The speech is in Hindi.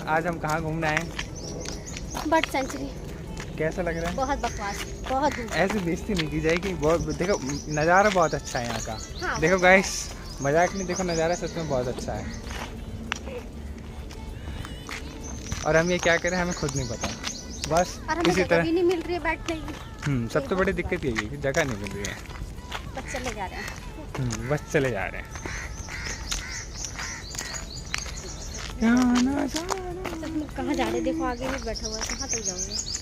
आज हम कहाँ घूमने आए? Bird sanctuary. कैसा लग रहा है? बहुत बकवास, बहुत दूर। ऐसे बेइज्जती नहीं की जाएगी। बहुत देखो नज़ारा बहुत अच्छा है यहाँ का। हाँ, देखो वो तो गाइस, मजाक नहीं, देखो नज़ारा सच में बहुत अच्छा है। और हम ये क्या करें हमें खुद नहीं पता, बस और हमें इसी जगह तरह। भी नहीं मिल रही है बैठने की। सबसे बड़ी दिक्कत यही है कि जगह नहीं मिल रही है। बस चले जा रहे हैं। बस चले जा रहे हैं। कहाँ जा रहे हैं? देखो आगे भी बैठा हुआ है, कहाँ तक जाओगे?